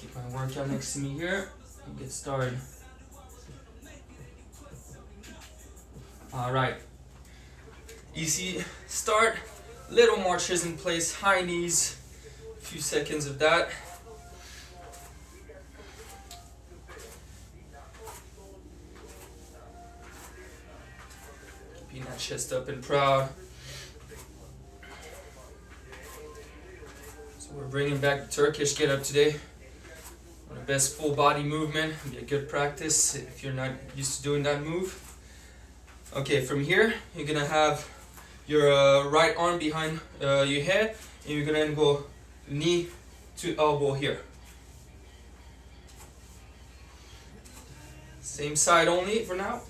Keep my workout next to me here and get started. Alright. Easy start. Little marches in place, high knees. A few seconds of that. Keeping that chest up and proud. So we're bringing back the Turkish get up today. One of the best full body movement. Be a good practice if you're not used to doing that move. Okay, from here you're gonna have your right arm behind your head, and you're gonna go knee to elbow here. Same side only for now.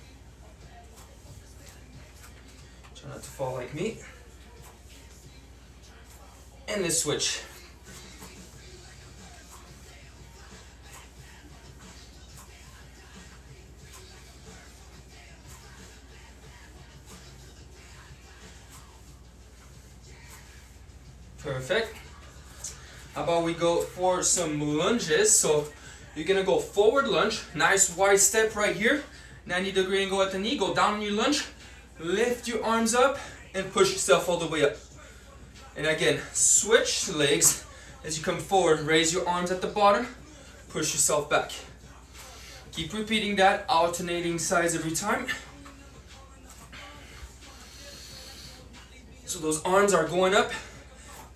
Try not to fall like me. And let's switch. Perfect. How about we go for some lunges? So you're gonna go forward lunge, nice wide step right here, 90-degree angle at the knee, go down in your lunge, lift your arms up and push yourself all the way up. And again, switch legs as you come forward, raise your arms at the bottom, push yourself back. Keep repeating that, alternating sides every time. So those arms are going up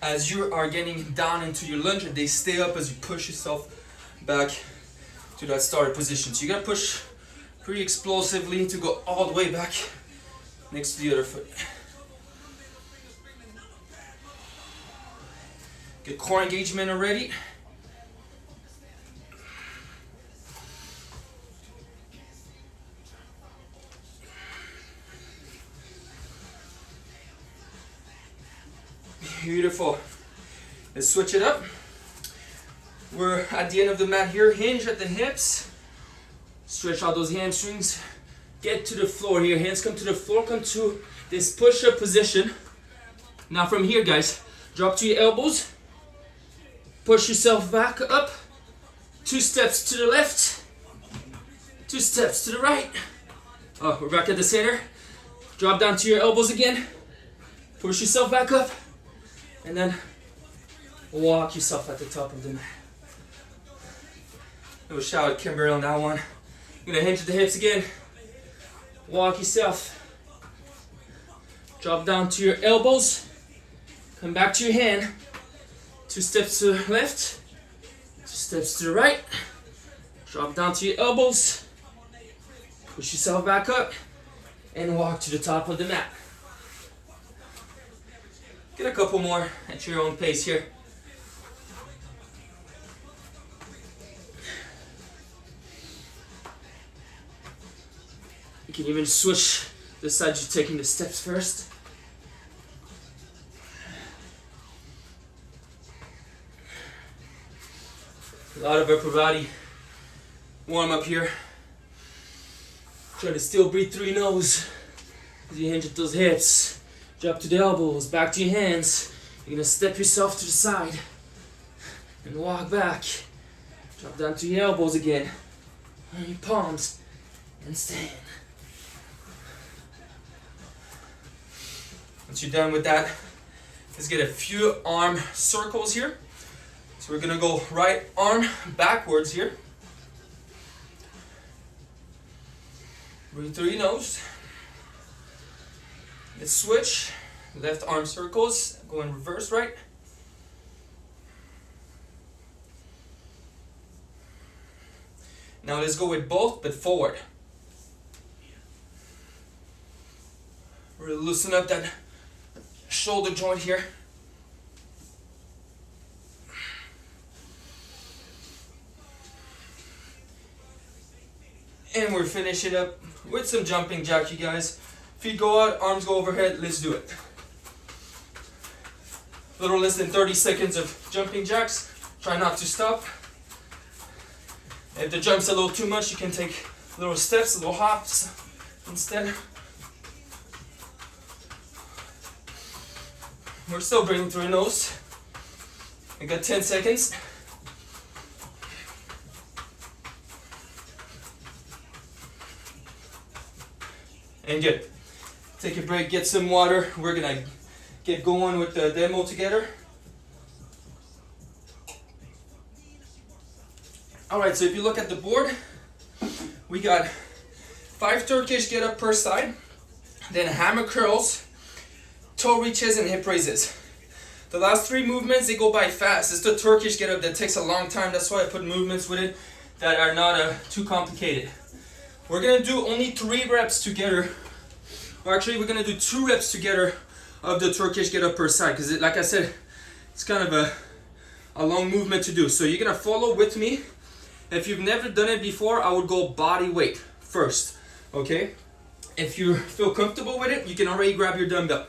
as you are getting down into your lunge, and they stay up as you push yourself back to that started position. So you gotta push pretty explosively to go all the way back next to the other foot. Get core engagement already. Beautiful. Let's switch it up. We're at the end of the mat here. Hinge at the hips. Stretch out those hamstrings. Get to the floor here. Hands come to the floor. Come to this push-up position. Now from here, guys, drop to your elbows. Push yourself back up. 2 steps to the left. 2 steps to the right. Oh, we're back at the center. Drop down to your elbows again. Push yourself back up. And then walk yourself at the top of the mat. Little shout at Kimberly on that one. You're gonna hinge at the hips again. Walk yourself. Drop down to your elbows. Come back to your hand. 2 steps to the left. 2 steps to the right. Drop down to your elbows. Push yourself back up. And walk to the top of the mat. Get a couple more at your own pace here. You can even switch the side you're taking the steps first. A lot of upper body warm up here. Try to still breathe through your nose as you hinge at those hips. Drop to the elbows, back to your hands. You're gonna step yourself to the side and walk back. Drop down to your elbows again, on your palms, and stand. Once you're done with that, let's get a few arm circles here. So we're gonna go right arm backwards here. Breathe through your nose. Let's switch. Left arm circles, go in reverse right. Now let's go with both, but forward. Really loosen up that shoulder joint here. And we're finishing up with some jumping jack, you guys. Feet go out, arms go overhead, let's do it. A little less than 30 seconds of jumping jacks. Try not to stop. If the jump's a little too much, you can take little steps, little hops instead. We're still breathing through your nose. I got 10 seconds. And good. Take a break, get some water. We're gonna get going with the demo together. Alright, so if you look at the board, we got 5 Turkish get up per side, then hammer curls, toe reaches, and hip raises. The last 3 movements, they go by fast. It's the Turkish get up that takes a long time. That's why I put movements with it that are not too complicated. We're gonna do only 3 reps together. Or actually, we're gonna do 2 reps together of the Turkish get up per side, because like I said, it's kind of a long movement to do. So you're gonna follow with me. If you've never done it before, I would go body weight first, okay? If you feel comfortable with it, you can already grab your dumbbell.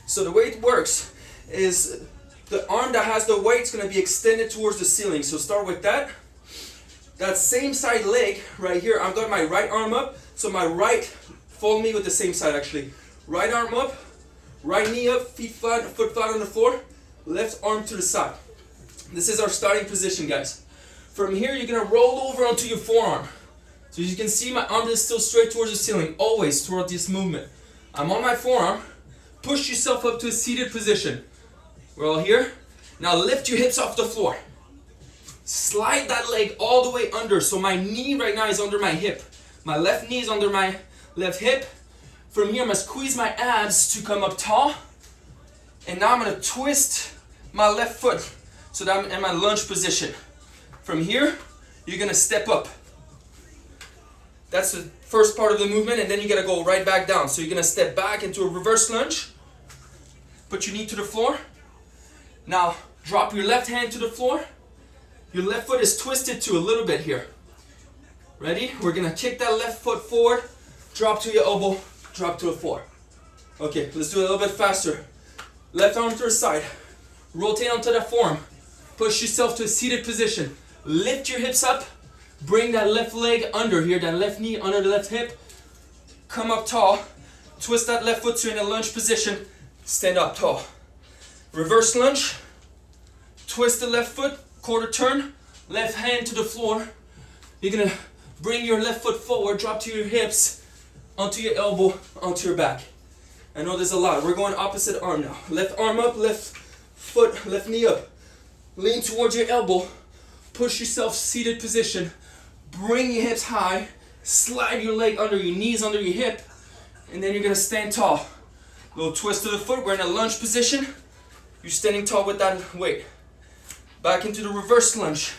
So the way it works is the arm that has the weight is gonna be extended towards the ceiling. So start with that. That same side leg right here, I've got my right arm up, so my right, follow me with the same side actually. Right arm up, right knee up, feet flat, foot flat on the floor, left arm to the side. This is our starting position, guys. From here, you're gonna roll over onto your forearm. So as you can see, my arm is still straight towards the ceiling, always toward this movement. I'm on my forearm. Push yourself up to a seated position. We're all here. Now lift your hips off the floor. Slide that leg all the way under. So my knee right now is under my hip. My left knee is under my left hip. From here, I'm gonna squeeze my abs to come up tall. And now I'm gonna twist my left foot so that I'm in my lunge position. From here, you're gonna step up. That's the first part of the movement, and then you gotta go right back down. So you're gonna step back into a reverse lunge. Put your knee to the floor. Now, drop your left hand to the floor. Your left foot is twisted to a little bit here. Ready? We're gonna kick that left foot forward, drop to your elbow, drop to a 4. Okay, let's do it a little bit faster. Left arm to the side. Rotate onto the forearm. Push yourself to a seated position. Lift your hips up. Bring that left leg under here, that left knee under the left hip. Come up tall. Twist that left foot to in a lunge position. Stand up tall. Reverse lunge. Twist the left foot, quarter turn. Left hand to the floor. You're gonna bring your left foot forward, drop to your hips, onto your elbow, onto your back. I know there's a lot. We're going opposite arm now. Left arm up, left foot, left knee up. Lean towards your elbow. Push yourself seated position. Bring your hips high. Slide your leg under your knees, under your hip. And then you're gonna stand tall. Little twist of the foot. We're in a lunge position. You're standing tall with that weight. Back into the reverse lunge.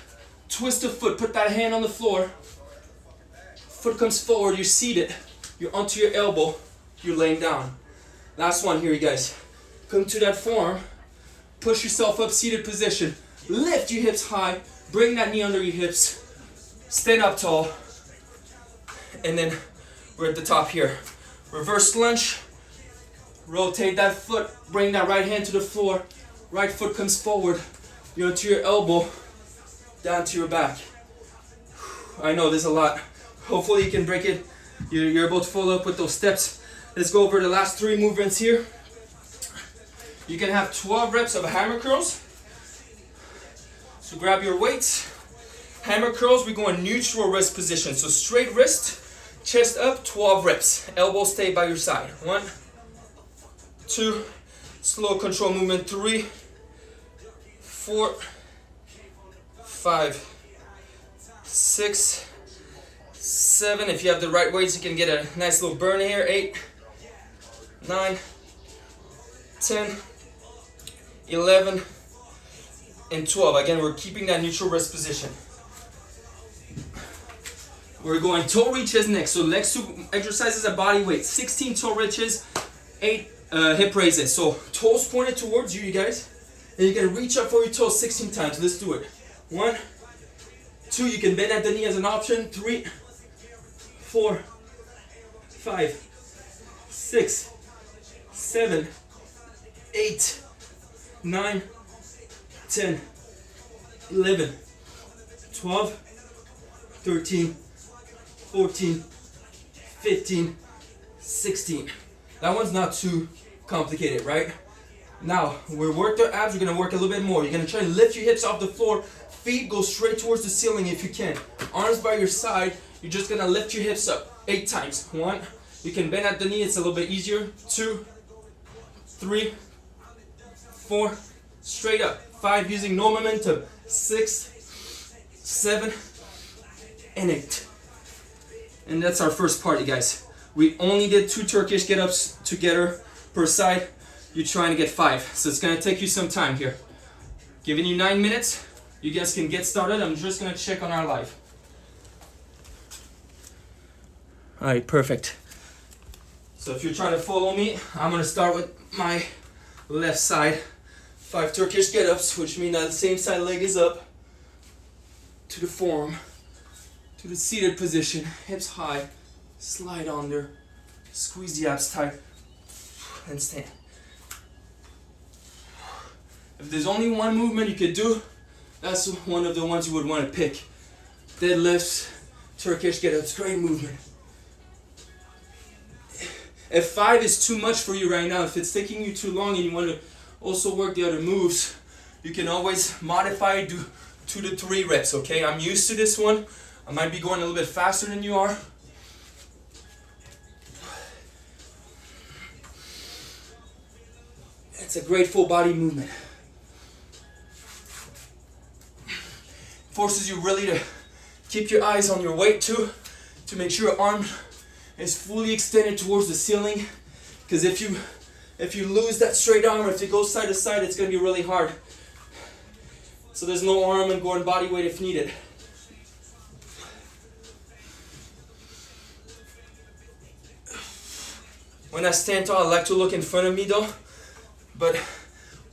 Twist the foot. Put that hand on the floor. Foot comes forward. You're seated. You're onto your elbow. You're laying down. Last one here, you guys. Come to that forearm. Push yourself up, seated position. Lift your hips high. Bring that knee under your hips. Stand up tall. And then we're at the top here. Reverse lunge. Rotate that foot. Bring that right hand to the floor. Right foot comes forward. You're onto your elbow. Down to your back. I know there's a lot. Hopefully you can break it. You're able to follow up with those steps. Let's go over the last 3 movements here. You can have 12 reps of hammer curls. So grab your weights. Hammer curls, we go in neutral wrist position. So straight wrist, chest up, 12 reps. Elbows stay by your side. 1, 2, slow control movement, 3, 4, 5, 6, 7. If you have the right weights, you can get a nice little burn here. 8, 9, 10, 11, and 12. Again, we're keeping that neutral wrist position. We're going toe reaches next. So next 2 exercises are body weight. 16 toe reaches, 8 hip raises. So toes pointed towards you, you guys. And you can reach up for your toes 16 times. Let's do it. 1, 2. You can bend at the knee as an option. 3, 4, 5, 6, 7, 8, 9, 10, 11, 12, 13, 14, 15, 16. That one's not too complicated, right? Now, we work the abs, we're gonna work a little bit more. You're gonna try to lift your hips off the floor. Feet go straight towards the ceiling if you can. Arms by your side, you're just gonna lift your hips up 8 times. 1, you can bend at the knee, it's a little bit easier. 2, 3, 4, straight up. 5, using no momentum. 6, 7, and 8. And that's our first part, you guys. We only did 2 Turkish get-ups together per side. You're trying to get 5, so it's gonna take you some time here. Giving you 9 minutes. You guys can get started. I'm just gonna check on our live. All right, perfect. So if you're trying to follow me, I'm gonna start with my left side. 5 Turkish get-ups, which mean that the same side leg is up to the forearm, to the seated position, hips high, slide under, squeeze the abs tight, and stand. If there's only one movement you could do, that's one of the ones you would want to pick. Deadlifts, Turkish get-ups, great movement. If 5 is too much for you right now, if it's taking you too long and you want to also work the other moves, you can always modify, do 2 to 3 reps, okay? I'm used to this one. I might be going a little bit faster than you are. It's a great full body movement. Forces you really to keep your eyes on your weight too, to make sure your arm is fully extended towards the ceiling. Because if you lose that straight arm, if it goes side to side, it's going to be really hard. So there's no arm and going body weight if needed. When I stand tall, I like to look in front of me though. But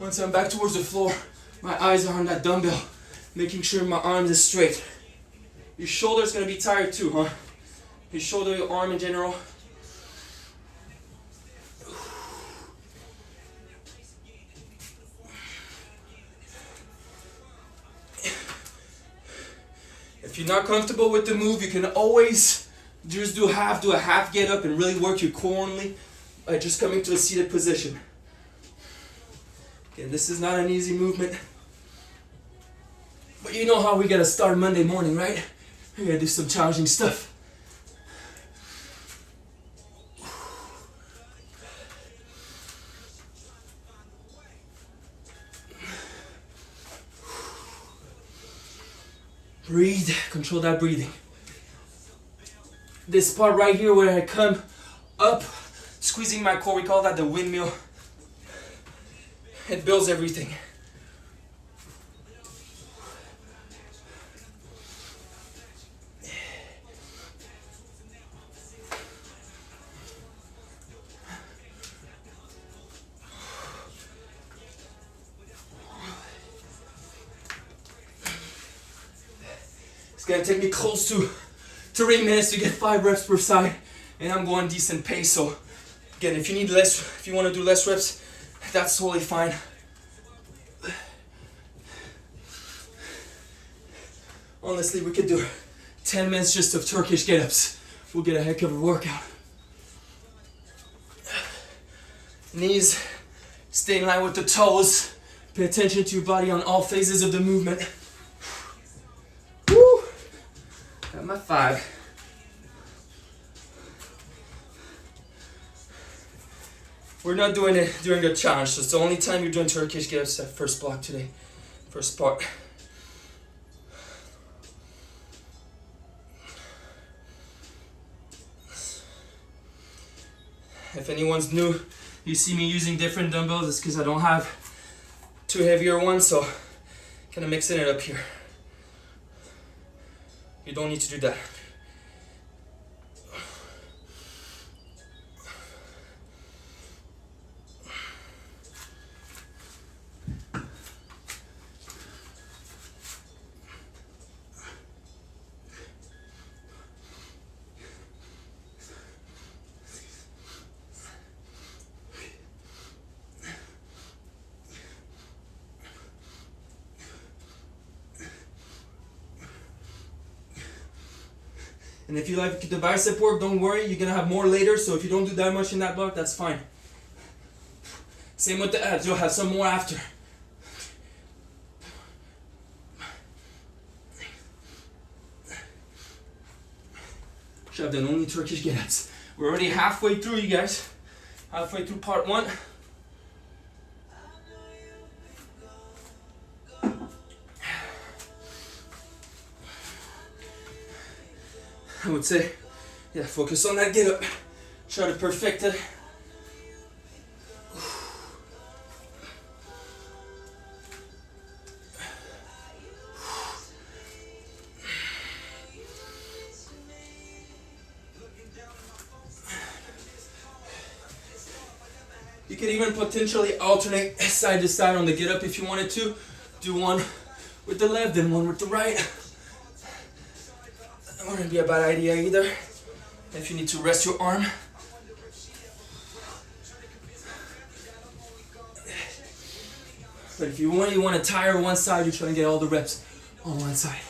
once I'm back towards the floor, my eyes are on that dumbbell, making sure my arms is straight. Your shoulder's gonna be tired too, huh? Your shoulder, your arm in general. If you're not comfortable with the move, you can always just do a half get up and really work your core only by just coming to a seated position. Again, this is not an easy movement. But you know how we gotta start Monday morning, right? We gotta do some challenging stuff. Breathe, control that breathing. This part right here where I come up, squeezing my core, we call that the windmill. It builds everything. It's gonna take me close to 3 minutes to get 5 reps per side, and I'm going decent pace. So again, if you want to do less reps, that's totally fine. Honestly, we could do 10 minutes just of Turkish get-ups. We'll get a heck of a workout. Knees, stay in line with the toes. Pay attention to your body on all phases of the movement. Woo! Got my 5. We're not doing it during the challenge, so it's the only time you're doing Turkish get-ups, that first block today. First part. If anyone's new, you see me using different dumbbells, it's because I don't have 2 heavier ones, so kind of mixing it up here. You don't need to do that. And if you like the bicep work, don't worry, you're gonna have more later, so if you don't do that much in that block, that's fine. Same with the abs, you'll have some more after. I've done only Turkish get-ups. We're already halfway through, you guys. Halfway through part 1. I would say, yeah, focus on that get-up. Try to perfect it. You could even potentially alternate side to side on the get up if you wanted to. Do one with the left and one with the right. That wouldn't be a bad idea either. If you need to rest your arm. But if you want to tire one side, you're trying to get all the reps on one side.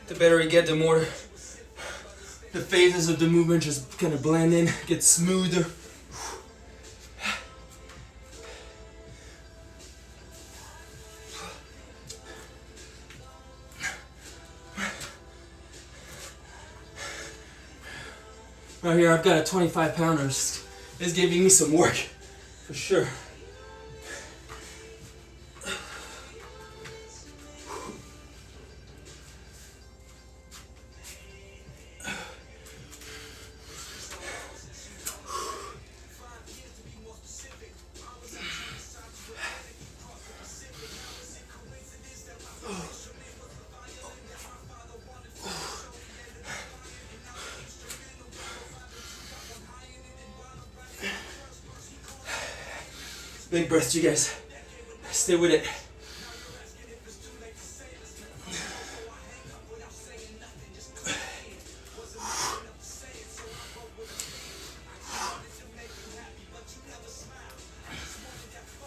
The better you get, the more the phases of the movement just kind of blend in, get smoother. Right here, I've got a 25 pounder. It's giving me some work, for sure. Big breaths, you guys. Stay with it.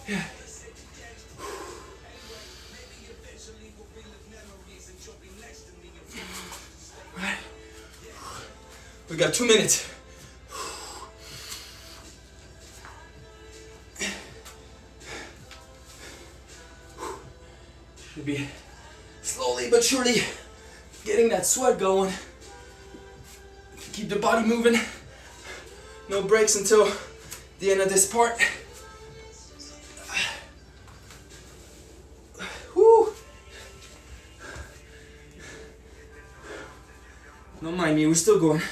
Yeah. All right. We got 2 minutes. Should be slowly but surely getting that sweat going. Keep the body moving. No breaks until the end of this part. Woo. Don't mind me, we're still going.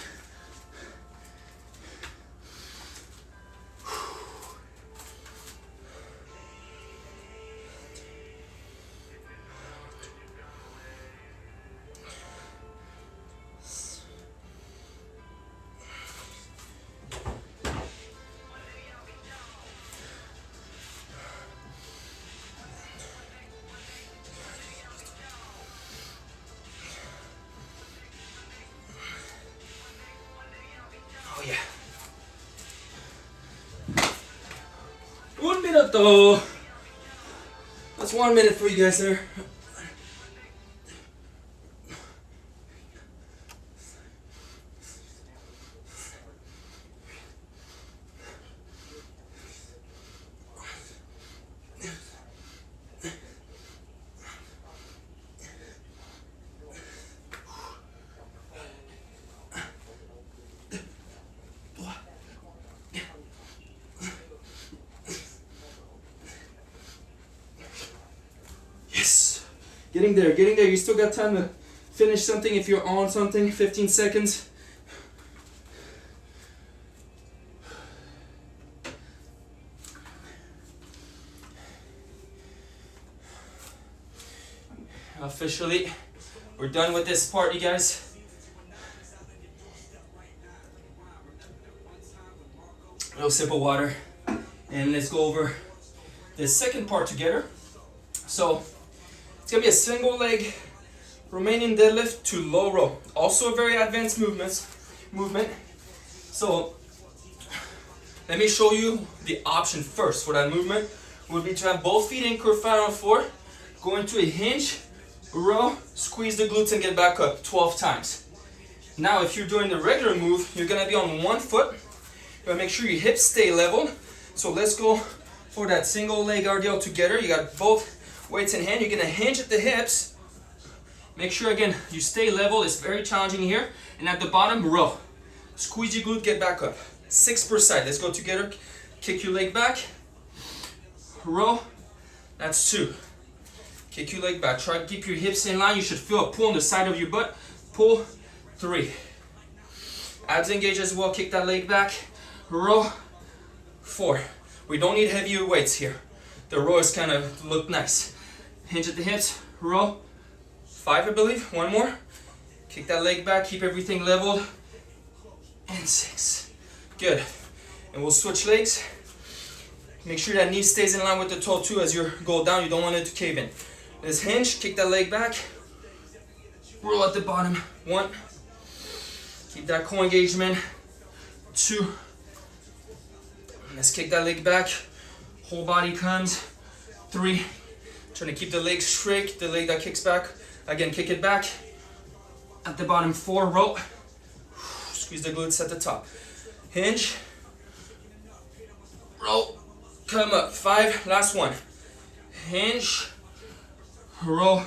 Oh yeah. 1 minute though. That's 1 minute for you guys there. Yes. Getting there, getting there. You still got time to finish something if you're on something. 15 seconds. Officially, we're done with this part, you guys. A little sip of water. And let's go over the second part together. So, it's gonna be a single leg Romanian deadlift to low row. Also a very advanced movement. So, Let me show you the option first for that movement. Would be to have both feet anchored flat on the floor, go into a hinge, row, squeeze the glutes and get back up 12 times. Now if you're doing the regular move, you're gonna be on one foot. You gotta make sure your hips stay level. So let's go for that single leg RDL together. You got both weights in hand. You're gonna hinge at the hips. Make sure again you stay level. It's very challenging here. And at the bottom, row. Squeeze your glute, get back up. 6 per side. Let's go together. Kick your leg back. Row. That's 2. Kick your leg back. Try to keep your hips in line. You should feel a pull on the side of your butt. Pull. 3. Abs engage as well. Kick that leg back. Row. 4. We don't need heavier weights here. The row is kind of look nice. Hinge at the hips. Row. 5, I believe. One more. Kick that leg back. Keep everything leveled. And 6. Good. And we'll switch legs. Make sure that knee stays in line with the toe too as you go down. You don't want it to cave in. Let's hinge. Kick that leg back. Roll at the bottom. 1. Keep that core engagement. 2. Let's kick that leg back. Whole body comes. 3. Trying to keep the leg straight. The leg that kicks back. Again, kick it back. At the bottom, 4. Roll. Squeeze the glutes at the top. Hinge. Roll. Come up. 5. Last one. Hinge. Roll.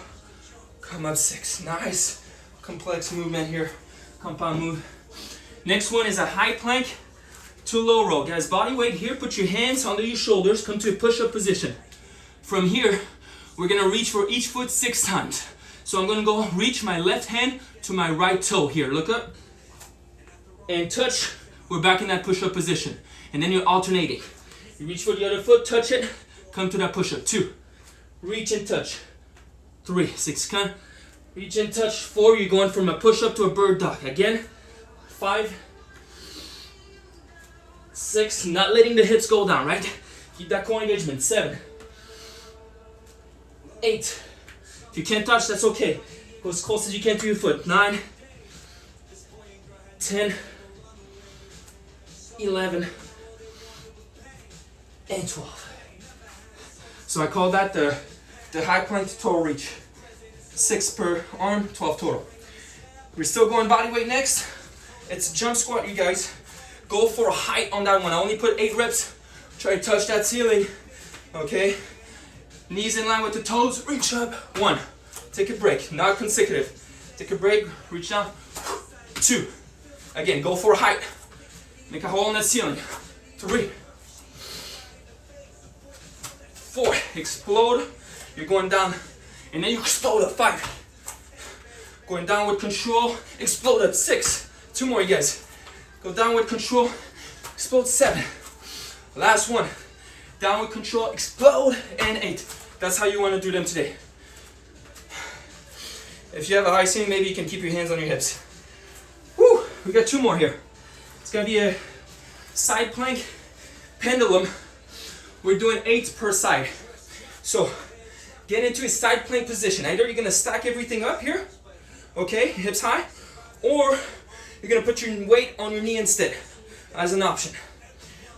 Come up. 6. Nice. Complex movement here. Compound move. Next one is a high plank to low row. Guys, body weight here. Put your hands under your shoulders. Come to a push-up position. From here, we're going to reach for each foot 6 times. So I'm going to go reach my left hand to my right toe here. Look up. And touch. We're back in that push-up position. And then you're alternating. You reach for the other foot, touch it, come to that push-up. 2. Reach and touch. 3. 6. Come. Reach and touch. 4. You're going from a push-up to a bird dog. Again. 5. 6. Not letting the hips go down, right? Keep that core engagement. 7. 8. If you can't touch, that's okay. Go as close as you can to your foot. 9. 10. 11. And 12. So I call that the high plank to toe reach. 6 per arm, 12 total. We're still going body weight next. It's jump squat, you guys. Go for a height on that one. I only put 8 reps. Try to touch that ceiling. Okay. Knees in line with the toes. Reach up. 1. Take a break. Not consecutive. Take a break. Reach down. 2. Again, go for a height. Make a hole in that ceiling. 3. 4. Explode. You're going down. And then you explode up. 5. Going down with control. Explode up. 6. 2 more, you guys. Go down with control. Explode. 7. Last one. Down with control. Explode. And 8. That's how you want to do them today. If you have a high ceiling, maybe you can keep your hands on your hips. Woo! We got 2 more here. It's going to be a side plank pendulum. We're doing 8 per side. So get into a side plank position. Either you're going to stack everything up here, okay, hips high, or you're going to put your weight on your knee instead as an option.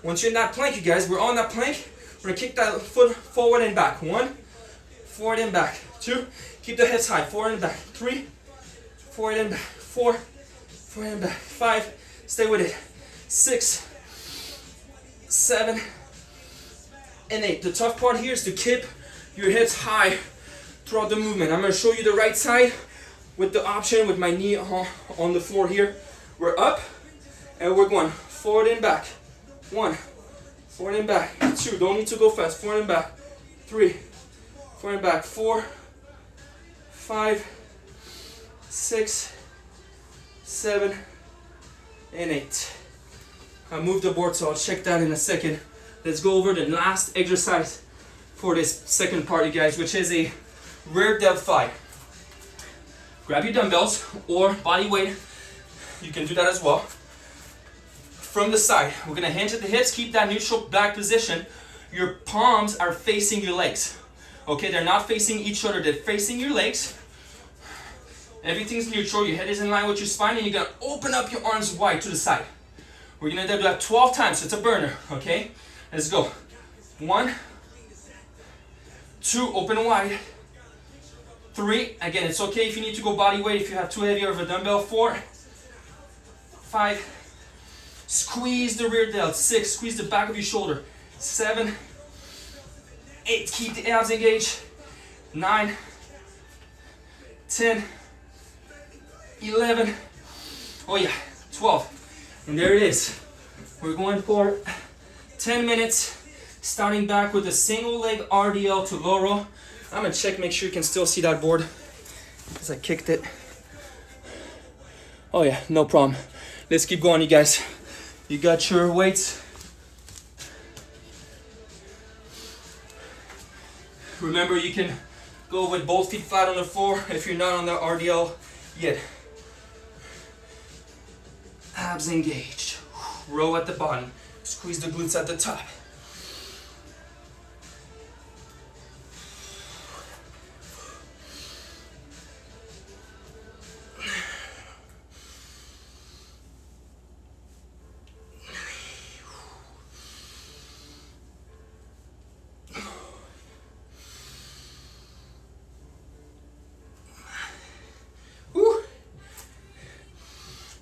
Once you're in that plank, you guys, we're on that plank. We're going to kick that foot forward and back. 1, forward and back. 2, keep the hips high, forward and back. 3, forward and back. 4, forward and back. 5, stay with it. 6, 7, and 8. The tough part here is to keep your hips high throughout the movement. I'm going to show you the right side with the option with my knee on the floor here. We're up and we're going forward and back. 1, forward and back. 2, don't need to go fast. Forward and back. 3, forward and back. 4, 5, 6, 7, and 8. I moved the board, so I'll check that in a second. Let's go over the last exercise for this second part, you guys, which is a rear deltoid. Grab your dumbbells or body weight. You can do that as well. From the side, we're gonna hinge at the hips, keep that neutral back position. Your palms are facing your legs. Okay, they're not facing each other, they're facing your legs. Everything's neutral, your head is in line with your spine, and you're gonna open up your arms wide to the side. We're gonna do that 12 times, so it's a burner, okay? Let's go. 1, 2, open wide. 3, again, it's okay if you need to go body weight if you have too heavy of a dumbbell. 4, 5, squeeze the rear delt. 6, squeeze the back of your shoulder. 7, 8, keep the abs engaged. 9, 10, 11, oh yeah, 12. And there it is. We're going for 10 minutes, starting back with a single leg RDL to low row. I'm gonna check, make sure you can still see that board as I kicked it. Oh yeah, no problem. Let's keep going, you guys. You got your weights. Remember, you can go with both feet flat on the floor if you're not on the RDL yet. Abs engaged. Row at the bottom. Squeeze the glutes at the top.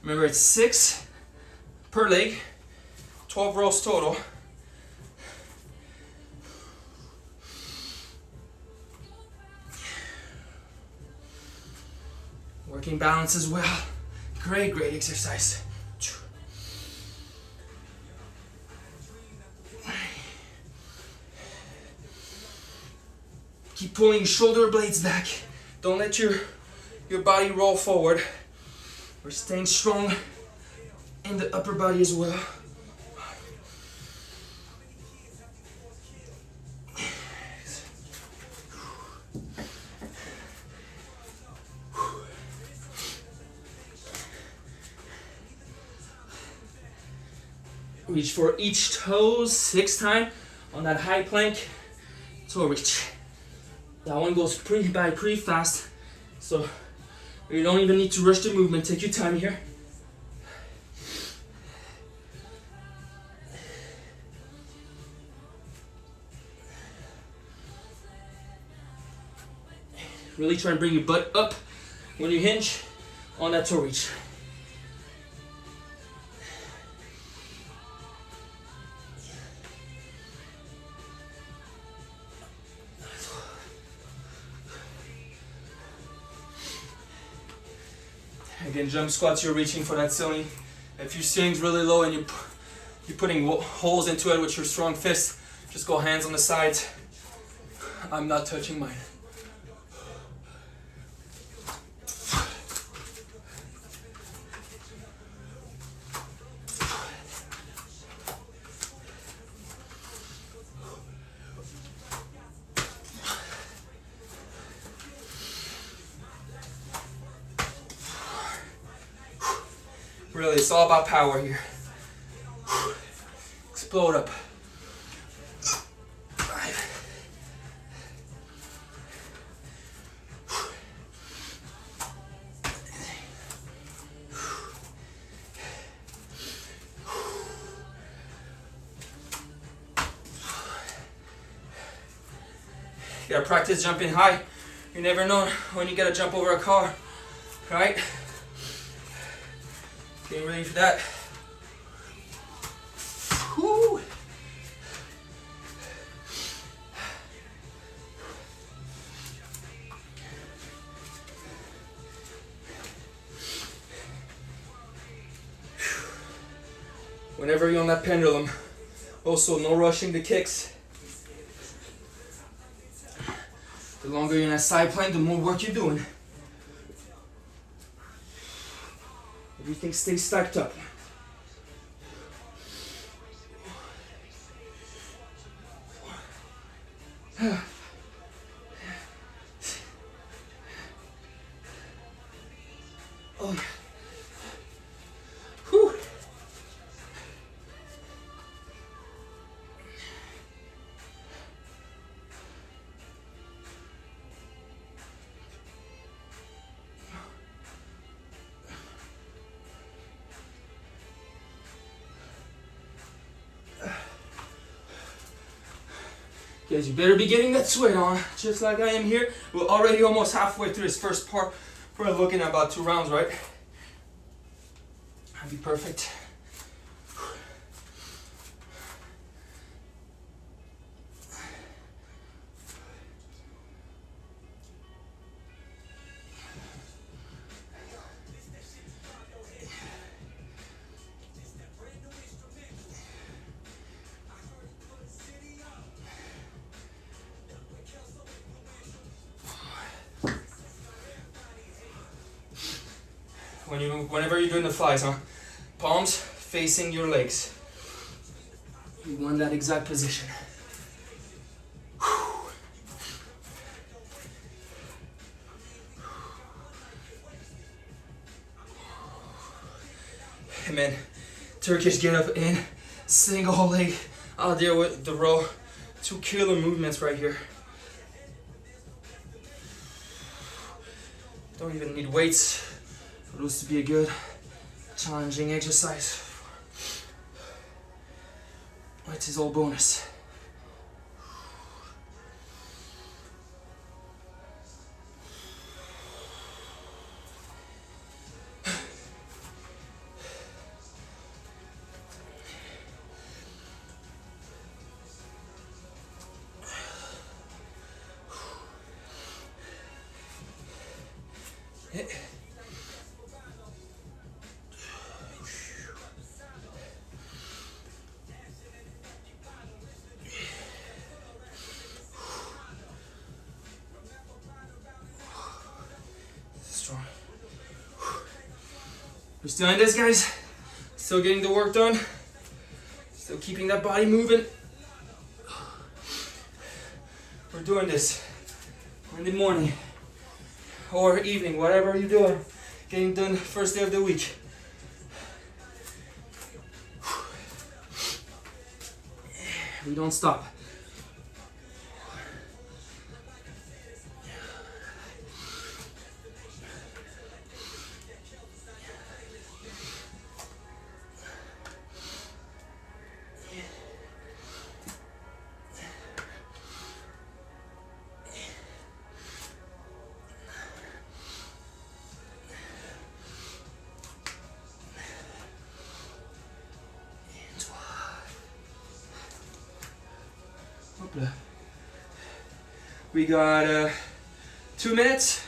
Remember, it's 6 per leg, 12 rows total. Working balance as well. Great, great exercise. Keep pulling your shoulder blades back. Don't let your body roll forward. We're staying strong in the upper body as well. Reach for each toes 6 times on that high plank. Toe reach. That one goes pretty fast, so you don't even need to rush the movement. Take your time here. Really try and bring your butt up when you hinge on that toe reach. Again, jump squats, you're reaching for that ceiling. If your ceiling's really low and you're putting holes into it with your strong fist, just go hands on the sides. I'm not touching mine. Really, it's all about power here. Explode up. 5. You gotta practice jumping high. You never know when you gotta jump over a car, right? Getting ready for that. Woo. Whenever you're on that pendulum, also no rushing the kicks. The longer you're in a side plank, the more work you're doing. Everything stays stacked up. Oh yeah. Whew. Guys, you better be getting that sweat on, just like I am here. We're already almost halfway through this first part. We're looking at about 2 rounds, right? That'd be perfect. Whenever you're doing the flies, palms facing your legs. You want that exact position. And then Turkish get up in single leg. I'll deal with the row. 2 killer movements right here. Don't even need weights for those to be a good challenging exercise. Weights is all bonus. Strong. We're still in this, guys. Still getting the work done. Still keeping that body moving. We're doing this in the morning or evening, whatever you're doing. Getting done first day of the week. We don't stop. We got 2 minutes,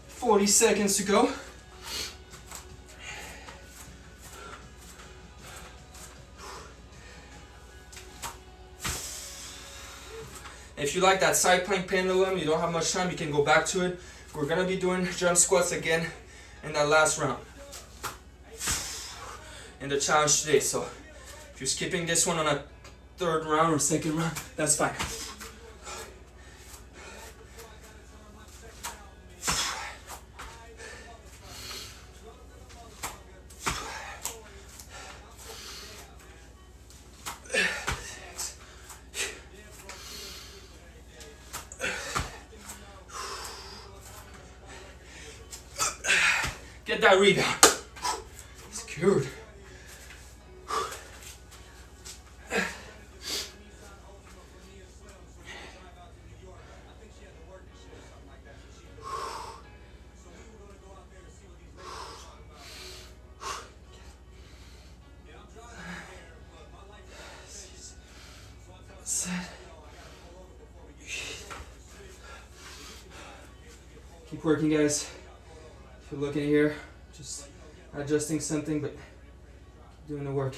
40 seconds to go. If you like that side plank pendulum, you don't have much time, you can go back to it. We're gonna be doing jump squats again in that last round in the challenge today. So if you're skipping this one on a 3rd round or 2nd round, that's fine. Get that rebound. Secured. Keep working, guys. If you're looking here, just adjusting something, but doing the work.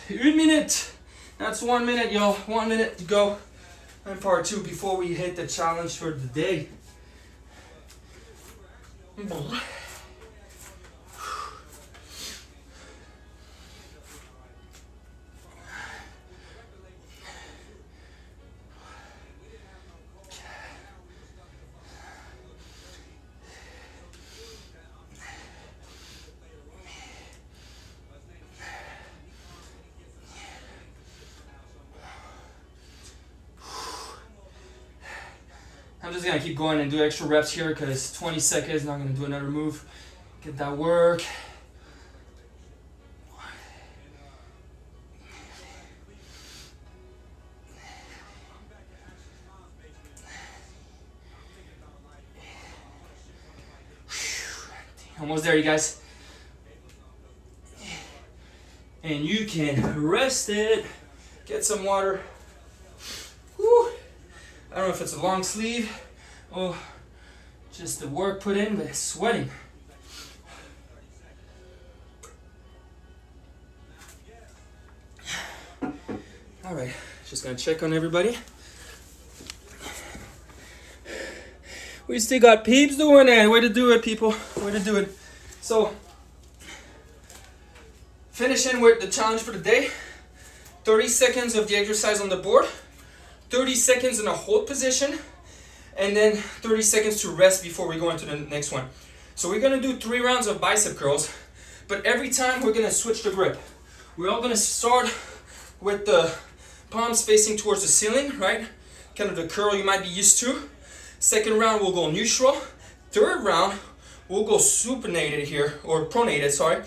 Une minute. That's 1 minute, y'all. 1 minute to go. And part 2 before we hit the challenge for the day. just gonna keep going and do extra reps here because 20 seconds, not gonna do another move. Get that work. Almost there, you guys. And you can rest it. Get some water. Whew. I don't know if it's a long sleeve or just the work put in, but it's sweating. All right, just gonna check on everybody. We still got peeps doing it. Way to do it, people. Way to do it. So, finishing with the challenge for the day. 30 seconds of the exercise on the board. 30 seconds in a hold position. And then 30 seconds to rest before we go into the next one. So we're going to do 3 rounds of bicep curls. But every time we're going to switch the grip. We're all going to start with the palms facing towards the ceiling, right? Kind of the curl you might be used to. Second round, we'll go neutral. Third round, we'll go supinated here, or pronated, sorry.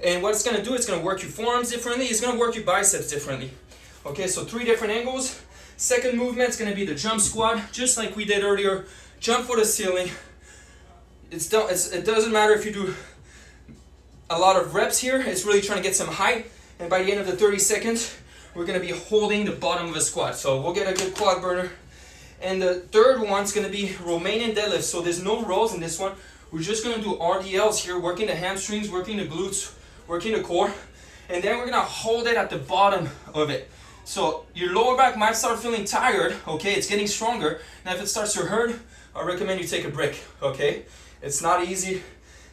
And what it's gonna do, it's gonna work your forearms differently, it's gonna work your biceps differently. Okay, so 3 different angles. Second movement is gonna be the jump squat, just like we did earlier. Jump for the ceiling. It doesn't matter if you do a lot of reps here, it's really trying to get some height. And by the end of the 30 seconds, we're gonna be holding the bottom of a squat. So we'll get a good quad burner. And the third one's gonna be Romanian deadlift. So there's no rows in this one. We're just gonna do RDLs here, working the hamstrings, working the glutes, working the core. And then we're gonna hold it at the bottom of it. So your lower back might start feeling tired, okay? It's getting stronger. Now if it starts to hurt, I recommend you take a break, okay? It's not easy.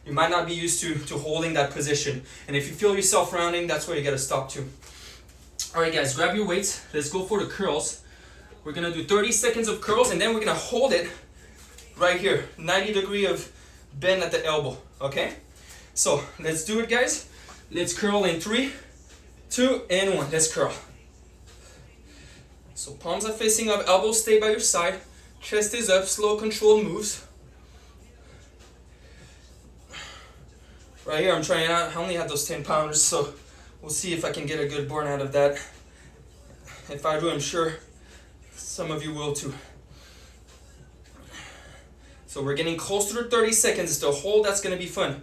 You might not be used to holding that position. And if you feel yourself rounding, that's where you gotta stop too. All right guys, grab your weights. Let's go for the curls. We're gonna do 30 seconds of curls and then we're gonna hold it right here. 90 degree of bend at the elbow, okay? So let's do it, guys. Let's curl in 3, 2, and 1. Let's curl. So palms are facing up, elbows stay by your side, chest is up, slow controlled moves. Right here I'm trying out, I only had those 10 pounders, so we'll see if I can get a good burn out of that. If I do, I'm sure some of you will too. So we're getting close to the 30 seconds. It's the hold that's gonna be fun.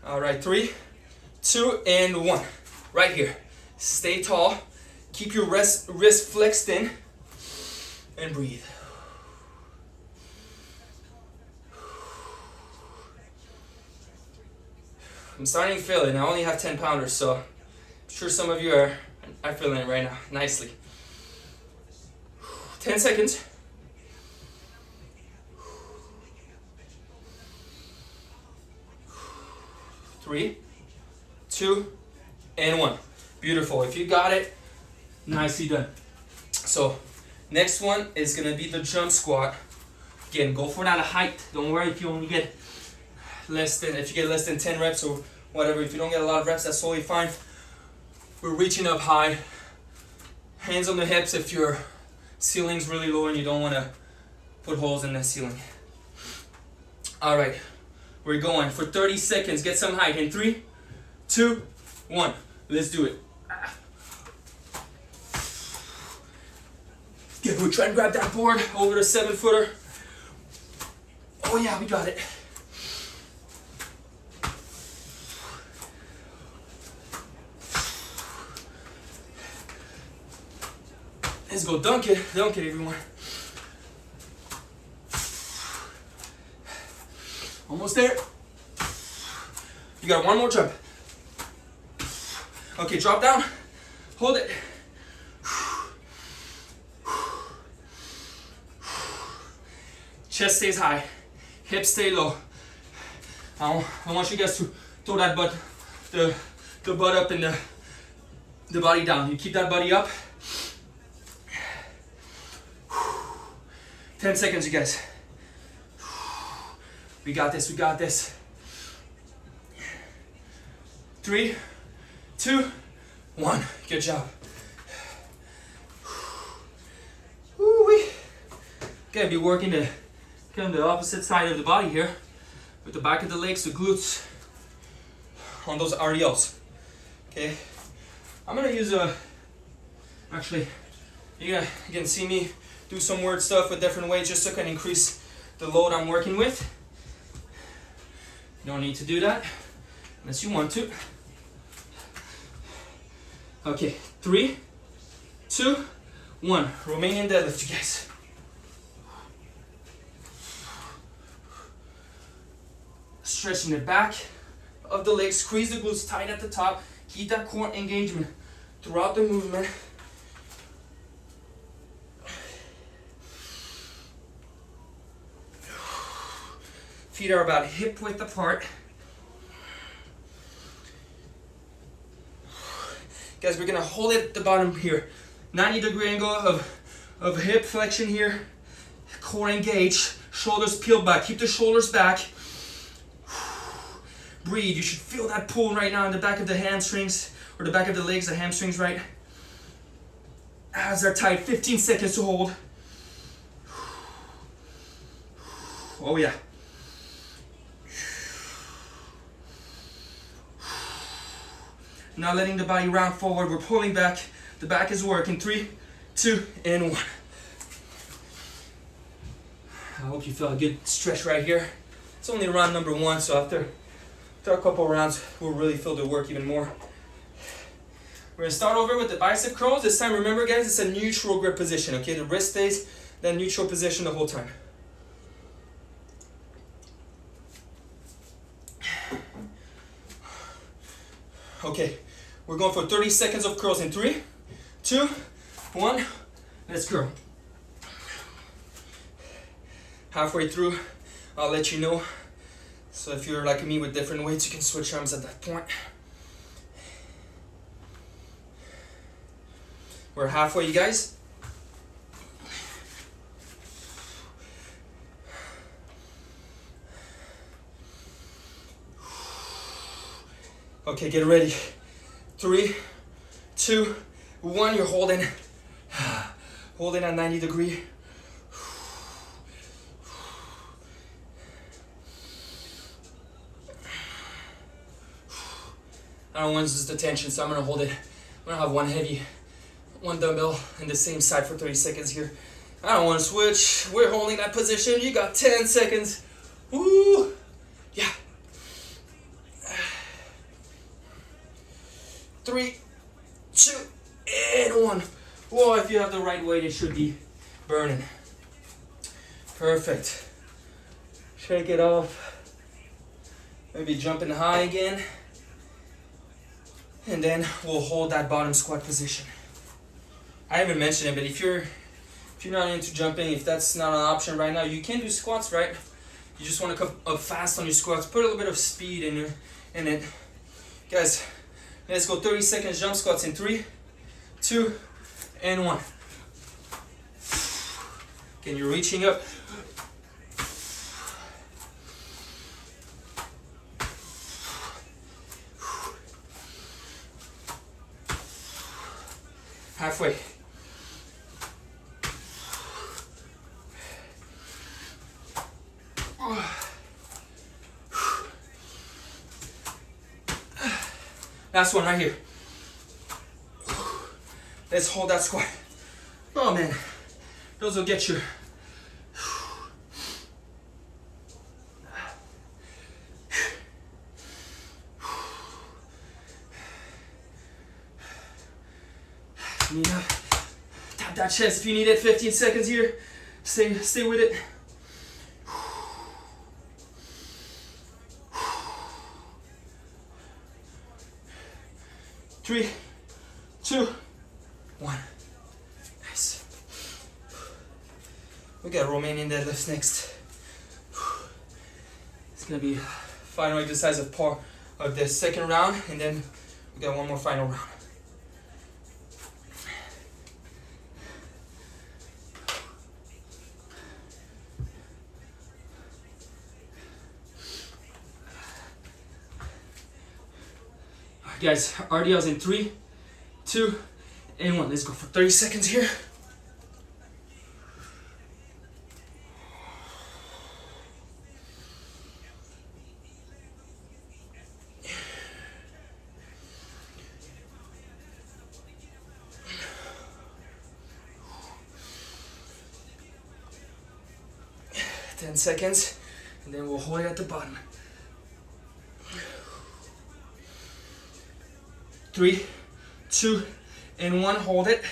All right, 3, 2, and 1. Right here. Stay tall. Keep your wrist flexed in. And breathe. I'm starting to feel it. I only have 10 pounders, so I'm sure some of you are feeling it right now. Nicely. 10 seconds. 3, 2, and 1. Beautiful. If you got it, nicely done. So next one is gonna be the jump squat. Again, go for that height. Don't worry if you only get less than 10 reps or whatever. If you don't get a lot of reps, that's totally fine. We're reaching up high. Hands on the hips if your ceiling's really low and you don't want to put holes in the ceiling. All right, we're going for 30 seconds. Get some height in 3, 2, 1. Let's do it. Good. We're trying to grab that board over the 7-footer. Oh yeah, we got it. Let's go dunk it everyone. Almost there. You got one more jump. Okay, drop down, hold it. Chest stays high, hips stay low. I want you guys to throw that butt, the butt up and the body down. You keep that body up. 10 seconds, you guys. We got this, we got this. 3, 2, 1. Good job. Woo-wee. Gonna be working the kind of the opposite side of the body here, with the back of the legs, the glutes, on those RDLs. Okay, I'm gonna use actually, you can see me do some weird stuff with different weights just to kind of increase the load I'm working with. You don't need to do that unless you want to. Okay, 3, 2, 1. Romanian deadlift, you guys. Stretching the back of the legs, squeeze the glutes tight at the top, keep that core engagement throughout the movement. Feet are about hip width apart. Guys, we're gonna hold it at the bottom here. 90-degree angle of hip flexion here. Core engaged, shoulders peeled back. Keep the shoulders back. Breathe. You should feel that pull right now in the back of the hamstrings, or the back of the legs, the hamstrings, right? Abs are tight. 15 seconds to hold. Oh yeah. Not letting the body round forward. We're pulling back. The back is working. 3, 2, and 1. I hope you feel a good stretch right here. It's only round number 1, so after a couple rounds, we'll really feel the work even more. We're gonna start over with the bicep curls. This time, remember guys, it's a neutral grip position, okay? The wrist stays that neutral position the whole time. Okay, we're going for 30 seconds of curls in 3, 2, 1, let's curl. Halfway through, I'll let you know. So if you're like me with different weights, you can switch arms at that point. We're halfway, you guys. Okay, get ready. 3, 2, 1, you're holding. Holding at 90 degree. I don't want to lose the tension, so I'm gonna hold it. I'm gonna have one dumbbell in the same side for 30 seconds here. I don't want to switch. We're holding that position. You got 10 seconds. Woo! Yeah. 3, 2, and 1. Whoa, if you have the right weight, it should be burning. Perfect. Shake it off. Maybe jumping high again. And then we'll hold that bottom squat position. I haven't mentioned it, but if you're not into jumping, if that's not an option right now, you can do squats, right? You just want to come up fast on your squats. Put a little bit of speed in it. Guys, let's go 30 seconds jump squats in 3, 2, and 1. Again, you're reaching up. Halfway. Last one right here. Let's hold that squat. Oh man, those will get you. Tap that chest if you need it. 15 seconds here. Stay with it. 3, 2, 1. Nice. We got Romanian deadlifts next. It's gonna be final exercise of the second round, and then we got one more final round. Guys, RDLs in 3, 2, and 1. Let's go for 30 seconds here. 10 seconds, and then we'll hold it at the bottom. 3, 2, and 1. Hold it.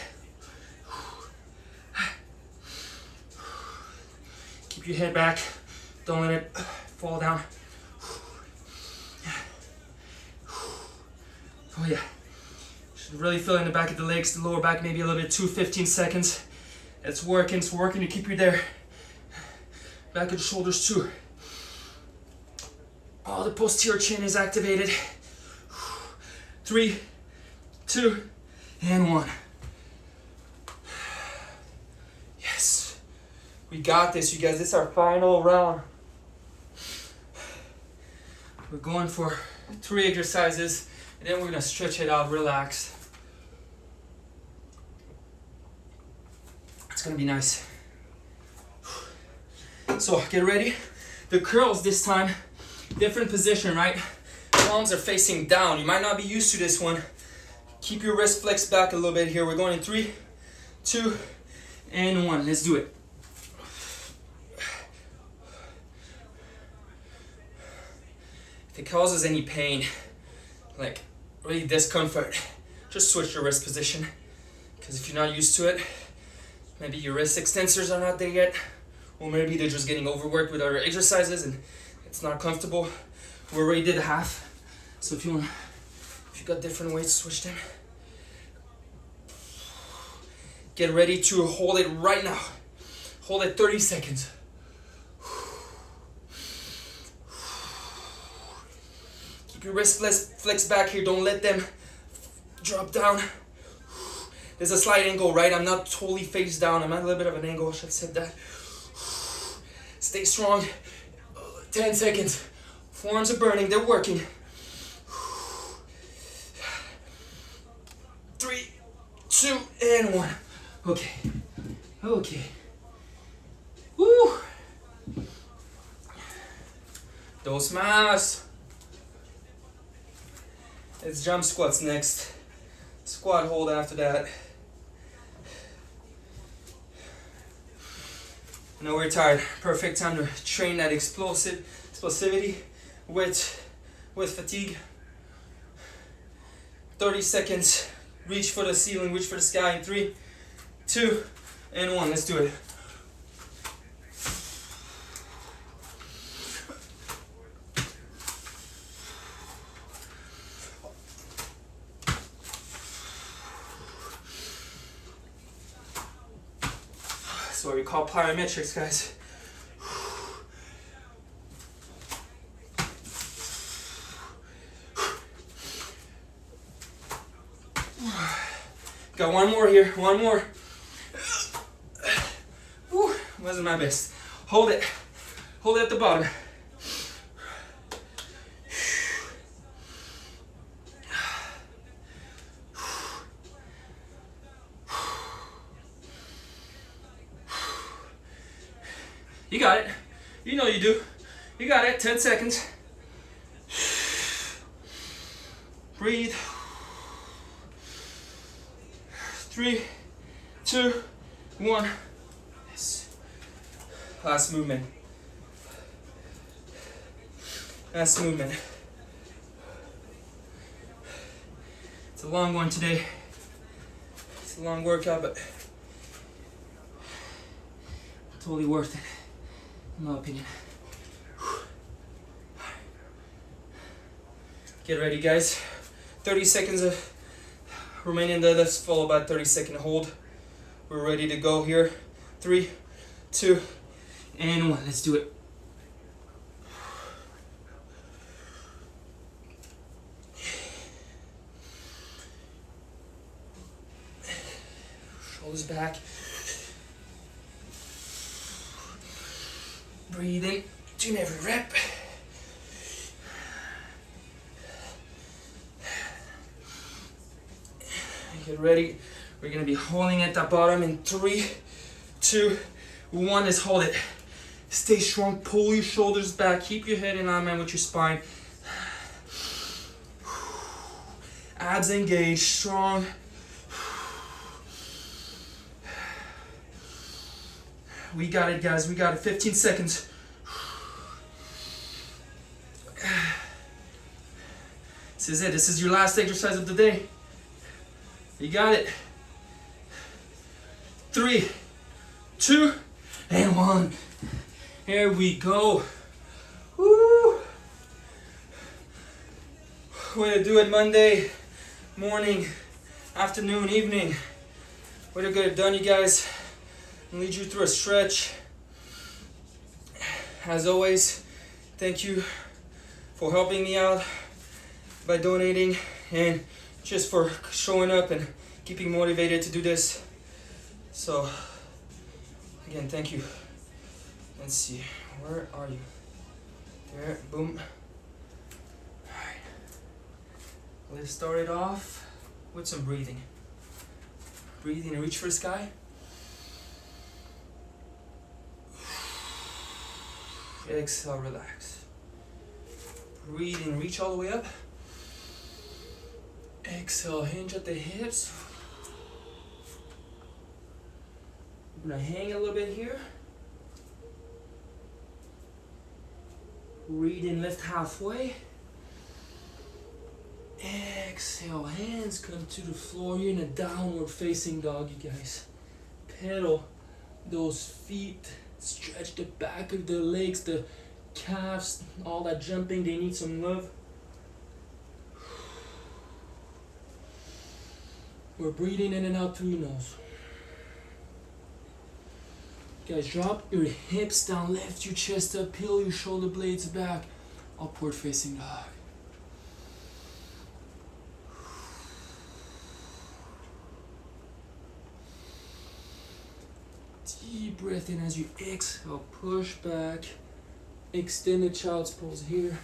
Keep your head back. Don't let it fall down. Oh yeah. Should really feel in the back of the legs, the lower back, maybe a little bit too. 15 seconds. It's working to keep you there. Back of the shoulders too. Oh, the posterior chin is activated. 3, 2, and 1. Yes. We got this, you guys. This is our final round. We're going for 3 exercises, and then we're gonna stretch it out, relax. It's gonna be nice. So get ready. The curls this time, different position, right? Palms are facing down. You might not be used to this one. Keep your wrist flexed back a little bit here. We're going in 3, 2, and 1. Let's do it. If it causes any pain, like really discomfort, just switch your wrist position. Because if you're not used to it, maybe your wrist extensors are not there yet, or maybe they're just getting overworked with other exercises and it's not comfortable. We already did half, so if you've got different weights, switch them. Get ready to hold it right now. Hold it 30 seconds. Keep your wrist flexed back here. Don't let them drop down. There's a slight angle, right? I'm not totally face down. I'm at a little bit of an angle. I should have said that. Stay strong. 10 seconds. Forearms are burning. They're working. 3, 2, and 1. Okay. Okay. Woo. Dos más. It's jump squats next. Squat hold after that. I know we're tired. Perfect time to train that explosivity with fatigue. 30 seconds. Reach for the ceiling, reach for the sky in 3, 2, and 1. Let's do it. That's what we call plyometrics, guys. Got one more here, one more. Woo, wasn't my best. Hold it at the bottom. You got it. You know you do. You got it. 10 seconds. Breathe. 3, 2, 1. Yes. Last movement. Last movement. It's a long one today. It's a long workout, but totally worth it, in my opinion. Get ready, guys. 30 seconds of remaining deadlifts, followed by 30-second hold. We're ready to go here. 3, 2, and 1. Let's do it. Shoulders back. Breathe in to every rep. Get ready. We're gonna be holding at the bottom in 3, 2, 1. Let's hold it. Stay strong. Pull your shoulders back. Keep your head in alignment with your spine. Abs engaged. Strong. We got it, guys. We got it. 15 seconds. This is it. This is your last exercise of the day. You got it. 3, 2, and 1. Here we go. Woo! Way to do it Monday morning, afternoon, evening. Way to get it done, you guys. I'll lead you through a stretch. As always, thank you for helping me out by donating and just for showing up and keeping motivated to do this. So, again, thank you. Let's see, where are you? There, boom. Alright. Let's start it off with some breathing. Breathing and reach for the sky. Exhale, relax. Breathe and reach all the way up. Exhale, hinge at the hips. I'm gonna hang a little bit here. Breathe in, lift halfway. Exhale, hands come to the floor. You're in a downward facing dog, you guys. Pedal those feet. Stretch the back of the legs, the calves, all that jumping, they need some love. We're breathing in and out through your nose. Guys, drop your hips down, lift your chest up, peel your shoulder blades back, upward facing dog. Deep breath in as you exhale, push back, extended child's pose here.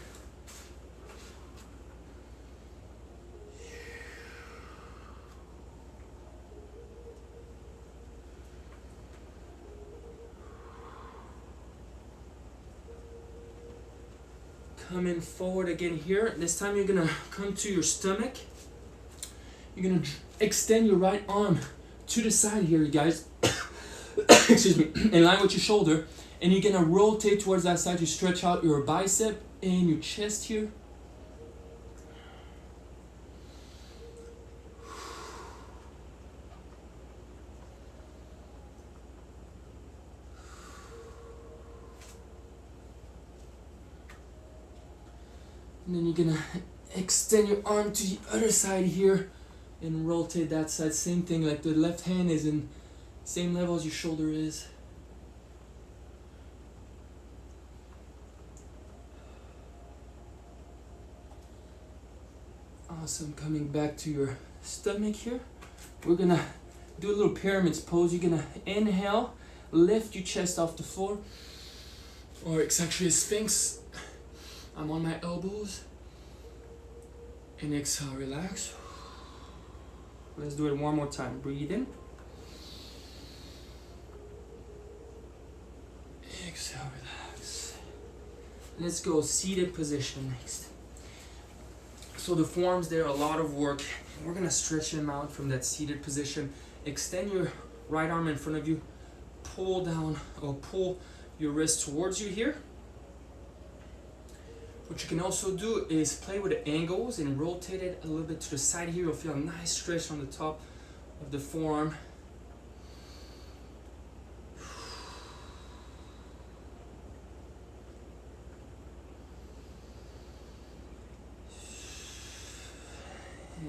Coming forward again here. This time you're gonna come to your stomach. You're gonna extend your right arm to the side here, you guys. Excuse me, in line with your shoulder, and you're gonna rotate towards that side. You stretch out your bicep and your chest here. And then you're gonna extend your arm to the other side here and rotate that side. Same thing, like the left hand is in same level as your shoulder is. Awesome. Coming back to your stomach here. We're gonna do a little pyramid pose. You're gonna inhale, lift your chest off the floor, or it's actually a sphinx. I'm on my elbows. And exhale, relax. Let's do it one more time. Breathe in. Exhale, relax. Let's go seated position next. So the forearms, there are a lot of work. We're gonna stretch them out from that seated position. Extend your right arm in front of you. Pull down or pull your wrist towards you here. What you can also do is play with the angles and rotate it a little bit to the side here. You'll feel a nice stretch on the top of the forearm.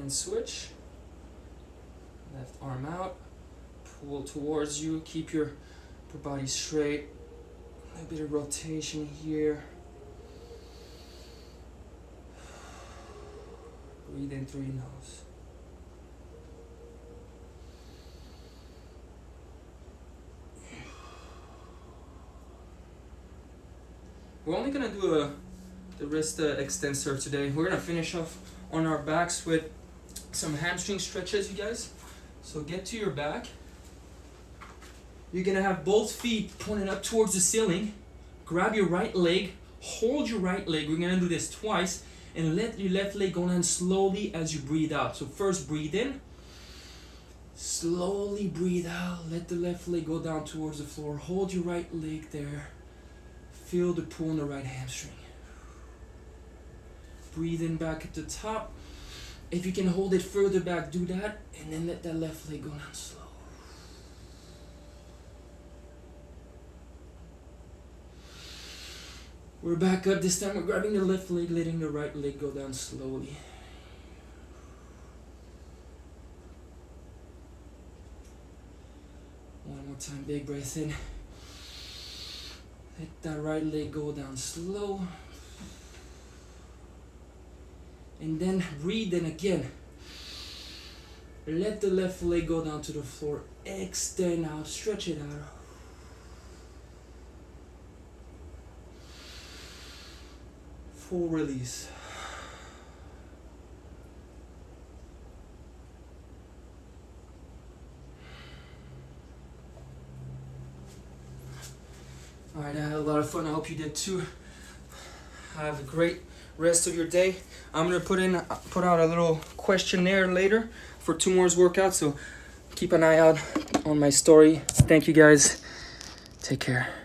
And switch. Left arm out. Pull towards you. Keep your body straight. A little bit of rotation here. Breathe in through your nose. We're only gonna do the wrist extensor today. We're gonna finish off on our backs with some hamstring stretches, you guys. So get to your back. You're gonna have both feet pointed up towards the ceiling. Grab your right leg, hold your right leg. We're gonna do this twice. And let your left leg go down slowly as you breathe out. So first breathe in. Slowly breathe out. Let the left leg go down towards the floor. Hold your right leg there. Feel the pull in the right hamstring. Breathe in back at the top. If you can hold it further back, do that, and then let that left leg go down slow. We're back up. This time we're grabbing the left leg, letting the right leg go down slowly. One more time, big breath in. Let that right leg go down slow. And then breathe in again. Let the left leg go down to the floor. Extend out, stretch it out. Full release. Alright, I had a lot of fun. I hope you did too. Have a great rest of your day. I'm gonna put out a little questionnaire later for tomorrow's workout, so keep an eye out on my story. Thank you guys. Take care.